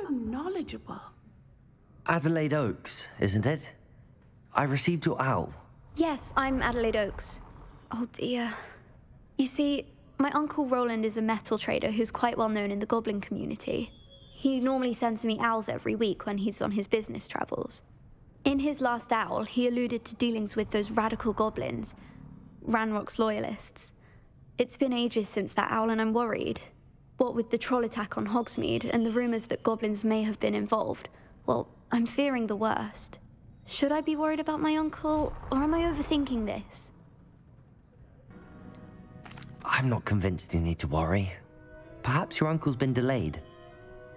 knowledgeable. Adelaide Oaks, isn't it? I received your owl. Yes, I'm Adelaide Oaks. Oh dear. You see, my Uncle Roland is a metal trader who's quite well known in the goblin community. He normally sends me owls every week when he's on his business travels. In his last owl, he alluded to dealings with those radical goblins, Ranrock's loyalists. It's been ages since that owl and I'm worried. What with the troll attack on Hogsmeade and the rumours that goblins may have been involved, well, I'm fearing the worst. Should I be worried about my uncle, or am I overthinking this? I'm not convinced you need to worry. Perhaps your uncle's been delayed,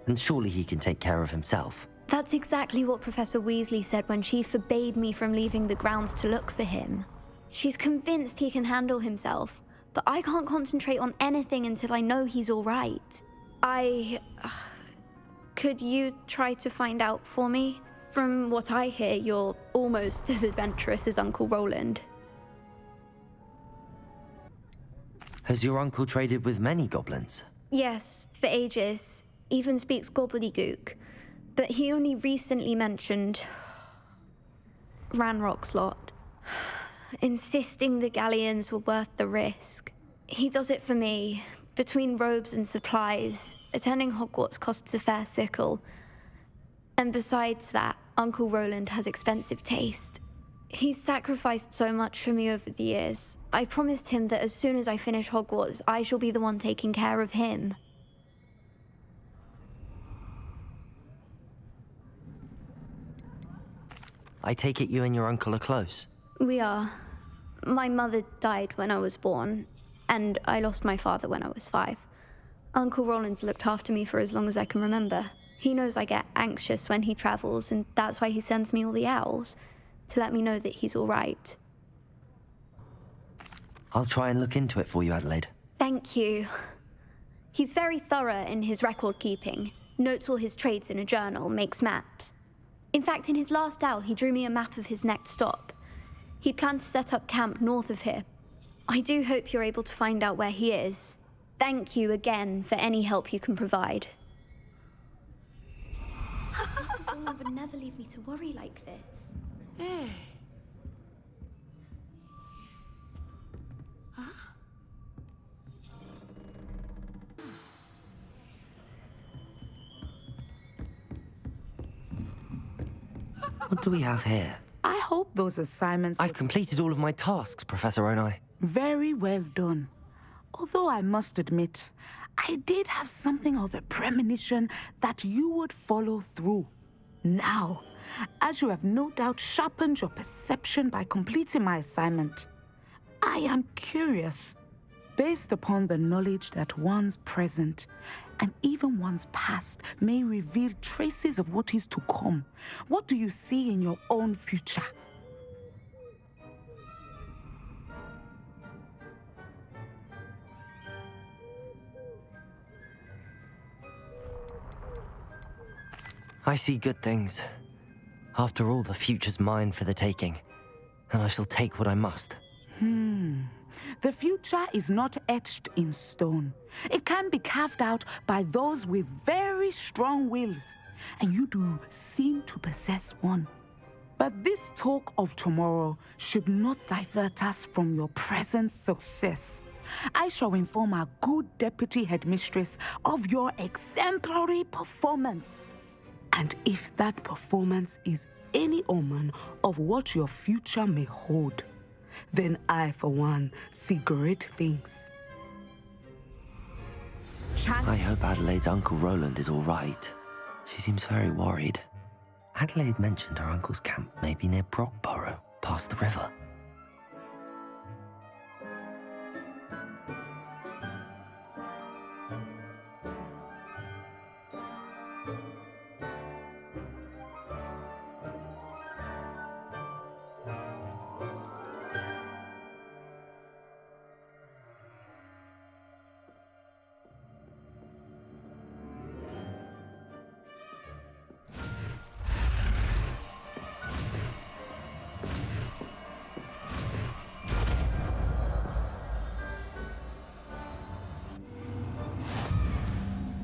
and surely he can take care of himself. That's exactly what Professor Weasley said when she forbade me from leaving the grounds to look for him. She's convinced he can handle himself, but I can't concentrate on anything until I know he's all right. Could you try to find out for me? From what I hear, you're almost as adventurous as Uncle Roland. Has your uncle traded with many goblins? Yes, for ages. Even speaks gobbledygook. But he only recently mentioned Ranrock's lot, insisting the galleons were worth the risk. He does it for me. Between robes and supplies, attending Hogwarts costs a fair sickle. And besides that, Uncle Roland has expensive taste. He's sacrificed so much for me over the years. I promised him that as soon as I finish Hogwarts, I shall be the one taking care of him. I take it you and your uncle are close? We are. My mother died when I was born, and I lost my father when I was 5. Uncle Roland's looked after me for as long as I can remember. He knows I get anxious when he travels, and that's why he sends me all the owls, to let me know that he's all right. I'll try and look into it for you, Adelaide. Thank you. He's very thorough in his record keeping, notes all his trades in a journal, makes maps. In fact, in his last owl, he drew me a map of his next stop. He'd planned to set up camp north of here. I do hope you're able to find out where he is. Thank you again for any help you can provide. Roland would never leave me to worry like this. Hey. What do we have here? I hope those assignments... I've completed all of my tasks, Professor Onai. Very well done. Although I must admit, I did have something of a premonition that you would follow through. Now, as you have no doubt sharpened your perception by completing my assignment, I am curious, based upon the knowledge that one's present and even one's past may reveal traces of what is to come. What do you see in your own future? I see good things. After all, the future's mine for the taking, and I shall take what I must. The future is not etched in stone. It can be carved out by those with very strong wills, and you do seem to possess one. But this talk of tomorrow should not divert us from your present success. I shall inform our good deputy headmistress of your exemplary performance. And if that performance is any omen of what your future may hold, then I, for one, see great things. I hope Adelaide's Uncle Roland is all right. She seems very worried. Adelaide mentioned her uncle's camp may be near Brockborough, past the river.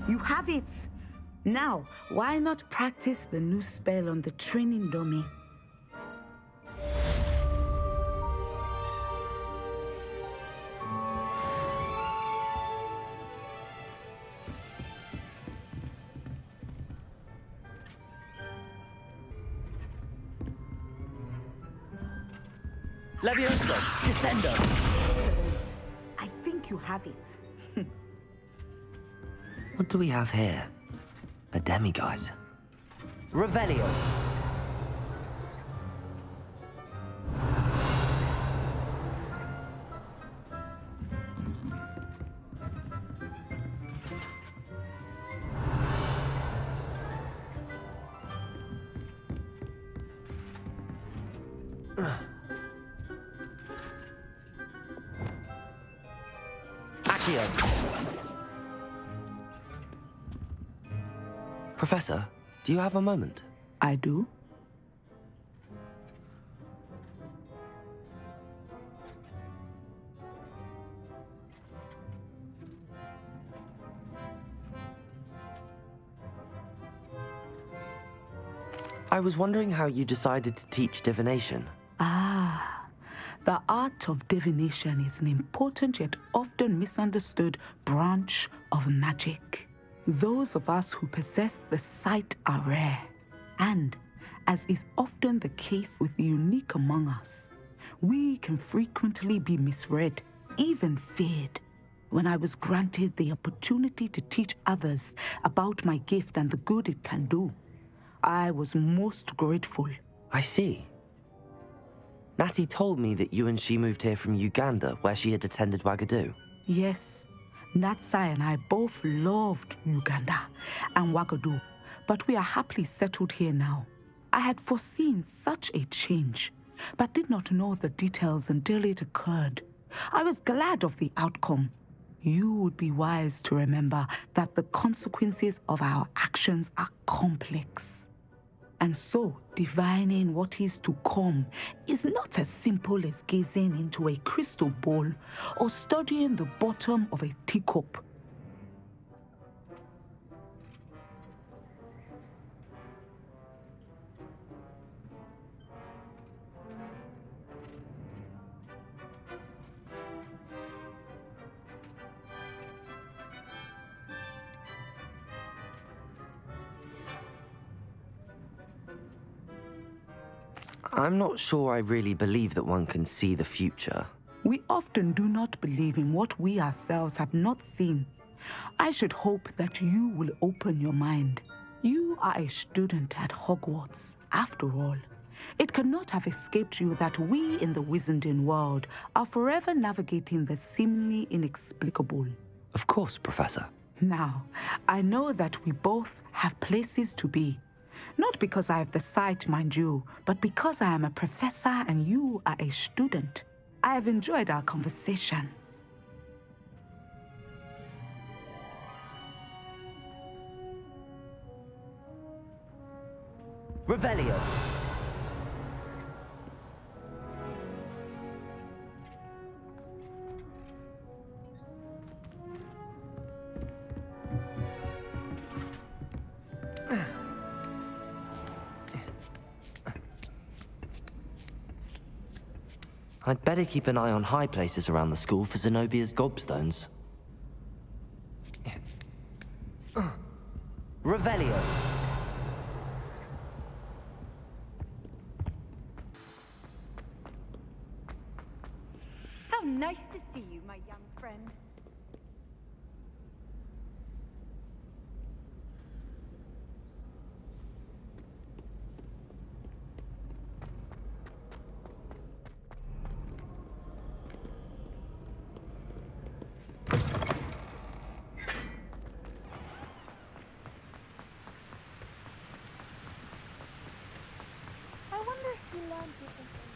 You have it. Now, why not practice the new spell on the training dummy? Levioso! Descendo! I think you have it. What do we have here? A demiguise. Revelio! Accio! Professor, do you have a moment? I do? I was wondering how you decided to teach divination. The art of divination is an important yet often misunderstood branch of magic. Those of us who possess the sight are rare, and, as is often the case with the unique among us, we can frequently be misread, even feared. When I was granted the opportunity to teach others about my gift and the good it can do, I was most grateful. I see. Natty told me that you and she moved here from Uganda, where she had attended Wagadu. Yes, Natsai and I both loved Uganda and Wagadu, but we are happily settled here now. I had foreseen such a change, but did not know the details until it occurred. I was glad of the outcome. You would be wise to remember that the consequences of our actions are complex. And so, divining what is to come is not as simple as gazing into a crystal ball or studying the bottom of a teacup. I'm not sure I really believe that one can see the future. We often do not believe in what we ourselves have not seen. I should hope that you will open your mind. You are a student at Hogwarts, after all. It cannot have escaped you that we in the Wizarding world are forever navigating the seemingly inexplicable. Of course, Professor. Now, I know that we both have places to be. Not because I have the sight, mind you, but because I am a professor and you are a student. I have enjoyed our conversation. Revelio! I'd better keep an eye on high places around the school for Zenobia's gobstones. Revelio! How nice to see you, my young friend. I wonder if you learned different things.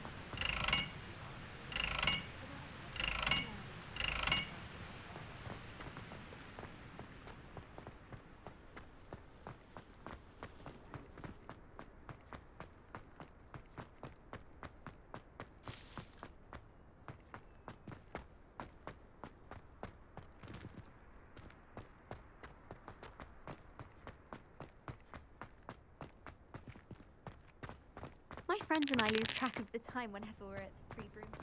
friends and I lose track of the time whenever we're at the Three Broomsticks.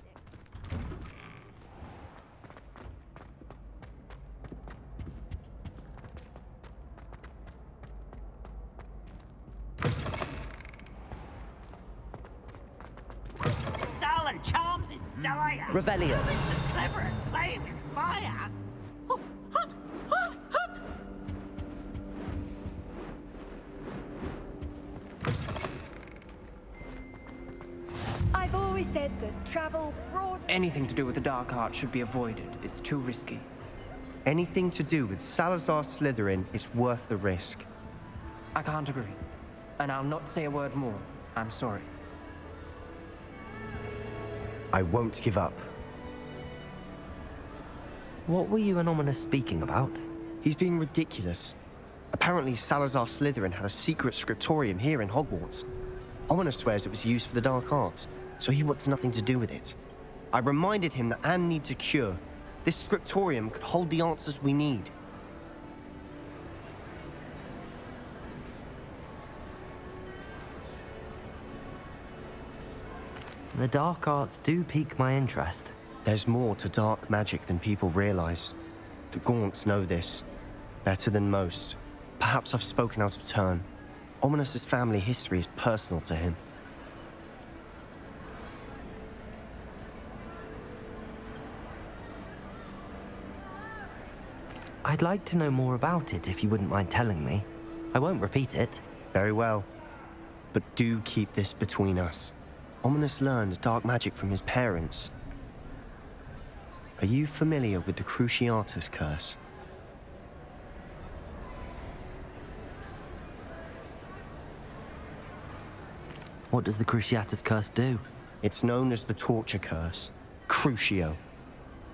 Darling Charms is dire. Revelio. Nothing's as clever as playing with fire. Oh, hot, hot, hot. I've always said that travel broad... Anything to do with the dark art should be avoided. It's too risky. Anything to do with Salazar Slytherin is worth the risk. I can't agree. And I'll not say a word more. I'm sorry. I won't give up. What were you and Ominous speaking about? He's being ridiculous. Apparently, Salazar Slytherin had a secret scriptorium here in Hogwarts. Ominous swears it was used for the dark arts, so he wants nothing to do with it. I reminded him that Anne needs a cure. This scriptorium could hold the answers we need. The dark arts do pique my interest. There's more to dark magic than people realize. The Gaunts know this better than most. Perhaps I've spoken out of turn. Ominous's family history is personal to him. I'd like to know more about it if you wouldn't mind telling me. I won't repeat it. Very well. But do keep this between us. Ominous learned dark magic from his parents. Are you familiar with the Cruciatus Curse? What does the Cruciatus Curse do? It's known as the Torture Curse, Crucio.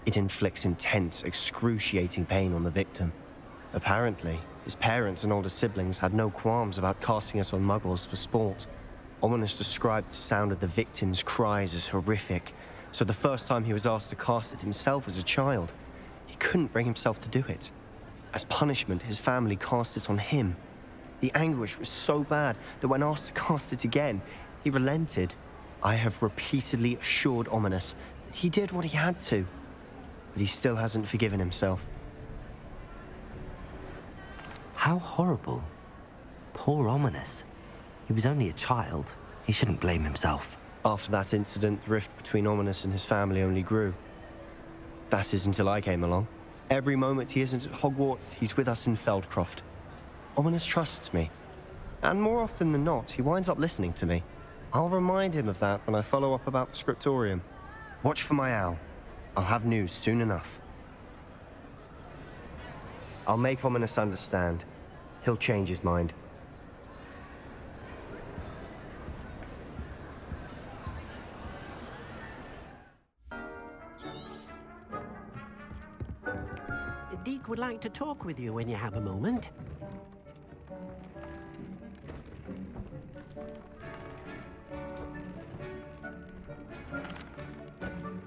It inflicts intense, excruciating pain on the victim. Apparently, his parents and older siblings had no qualms about casting it on muggles for sport. Ominous described the sound of the victim's cries as horrific, so the first time he was asked to cast it himself as a child, he couldn't bring himself to do it. As punishment, his family cast it on him. The anguish was so bad that when asked to cast it again, he relented. I have repeatedly assured Ominous that he did what he had to, but he still hasn't forgiven himself. How horrible. Poor Ominous. He was only a child. He shouldn't blame himself. After that incident, the rift between Ominous and his family only grew. That is until I came along. Every moment he isn't at Hogwarts, he's with us in Feldcroft. Ominous trusts me. And more often than not, he winds up listening to me. I'll remind him of that when I follow up about the scriptorium. Watch for my owl. I'll have news soon enough. I'll make Ominous understand. He'll change his mind. Deke would like to talk with you when you have a moment.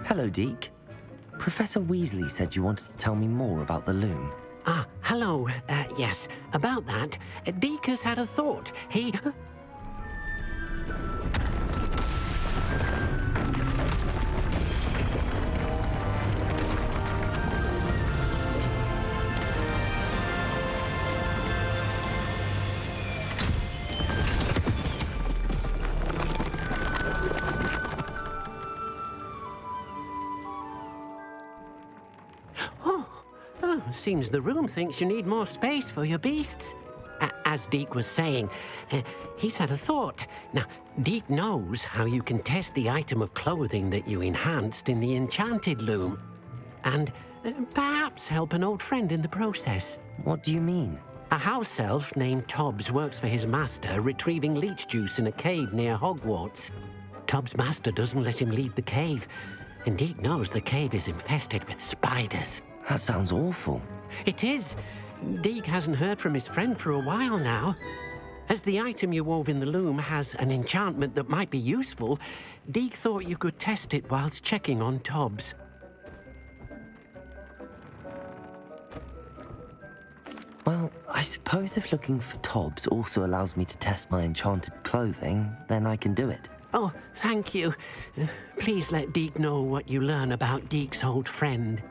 Hello, Deke. Professor Weasley said you wanted to tell me more about the loom. Ah, hello. Yes, about that. Deke has had a thought. He... Seems the room thinks you need more space for your beasts. As Deke was saying, he's had a thought. Now, Deke knows how you can test the item of clothing that you enhanced in the enchanted loom. And perhaps help an old friend in the process. What do you mean? A house elf named Tobbs works for his master, retrieving leech juice in a cave near Hogwarts. Tobbs' master doesn't let him leave the cave, and Deke knows the cave is infested with spiders. That sounds awful. It is. Deke hasn't heard from his friend for a while now. As the item you wove in the loom has an enchantment that might be useful, Deke thought you could test it whilst checking on Tobbs. Well, I suppose if looking for Tobbs also allows me to test my enchanted clothing, then I can do it. Oh, thank you. Please let Deke know what you learn about Deke's old friend.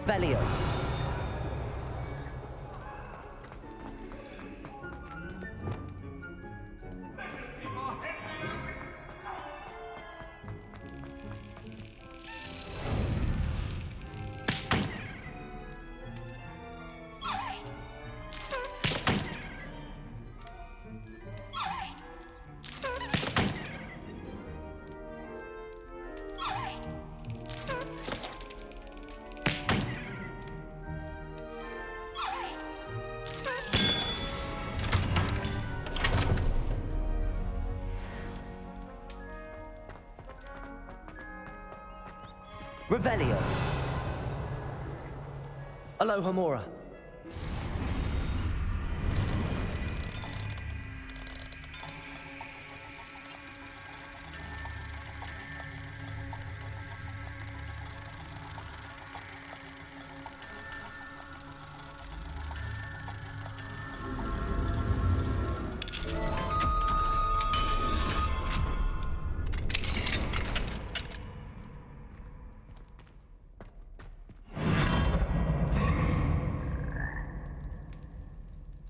Velio. Revelio. Alohomora.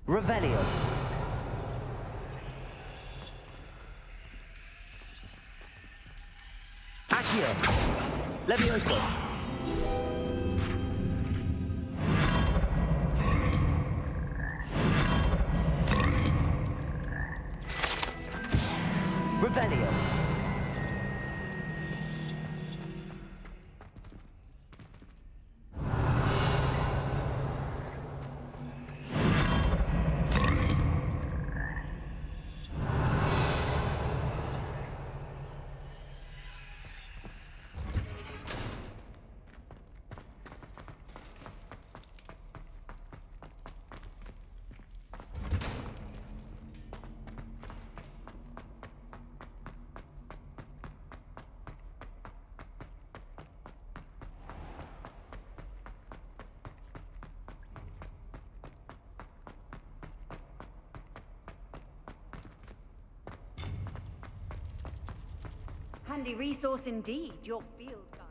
Revelio. Accio. Levioso. Revelio. Handy resource indeed, your field guide.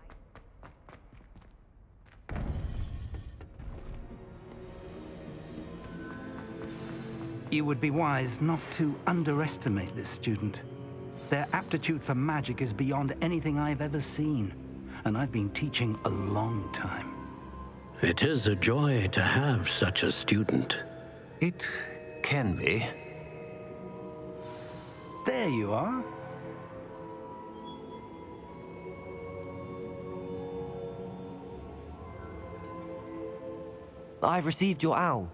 You would be wise not to underestimate this student. Their aptitude for magic is beyond anything I've ever seen, and I've been teaching a long time. It is a joy to have such a student. It can be. There you are. I received your owl.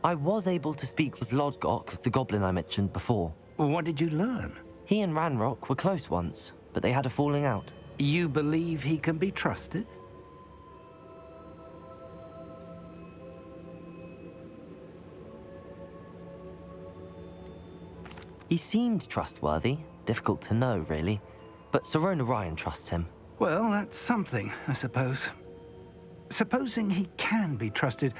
I was able to speak with Lodgok, the goblin I mentioned before. What did you learn? He and Ranrock were close once, but they had a falling out. You believe he can be trusted? He seemed trustworthy. Difficult to know, really. But Sirona Ryan trusts him. Well, that's something, I suppose. Supposing he can be trusted,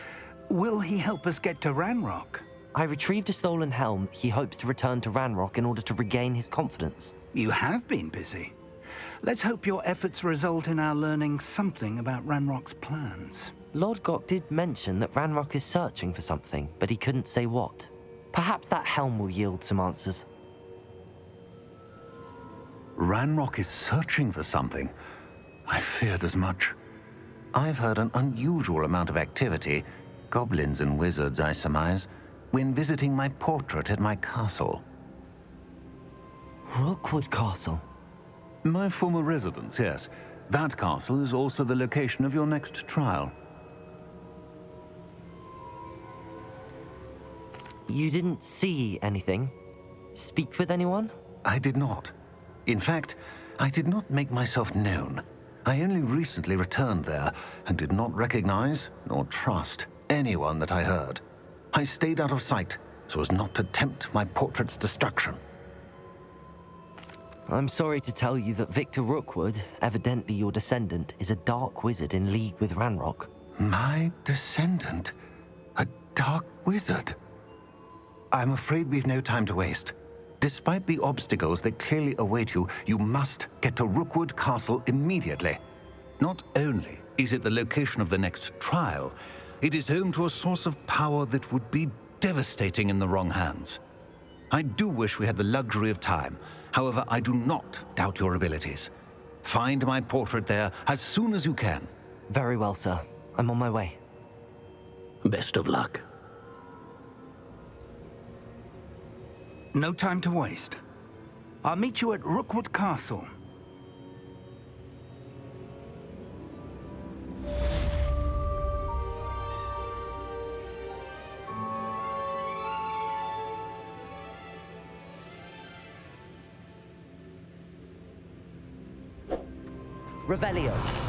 will he help us get to Ranrock? I retrieved a stolen helm. He hopes to return to Ranrock in order to regain his confidence. You have been busy. Let's hope your efforts result in our learning something about Ranrock's plans. Lodgok did mention that Ranrock is searching for something, but he couldn't say what. Perhaps that helm will yield some answers. Ranrock is searching for something. I feared as much. I've heard an unusual amount of activity, goblins and wizards, I surmise, when visiting my portrait at my castle. Rookwood Castle? My former residence, yes. That castle is also the location of your next trial. You didn't see anything? speak with anyone? I did not. In fact, I did not make myself known. I only recently returned there and did not recognize nor trust anyone that I heard. I stayed out of sight so as not to tempt my portrait's destruction. I'm sorry to tell you that Victor Rookwood, evidently your descendant, is a dark wizard in league with Ranrock. My descendant? A dark wizard? I'm afraid we've no time to waste. Despite the obstacles that clearly await you, you must get to Rookwood Castle immediately. Not only is it the location of the next trial, it is home to a source of power that would be devastating in the wrong hands. I do wish we had the luxury of time. However, I do not doubt your abilities. Find my portrait there as soon as you can. Very well, sir. I'm on my way. Best of luck. No time to waste. I'll meet you at Rookwood Castle. Revelio.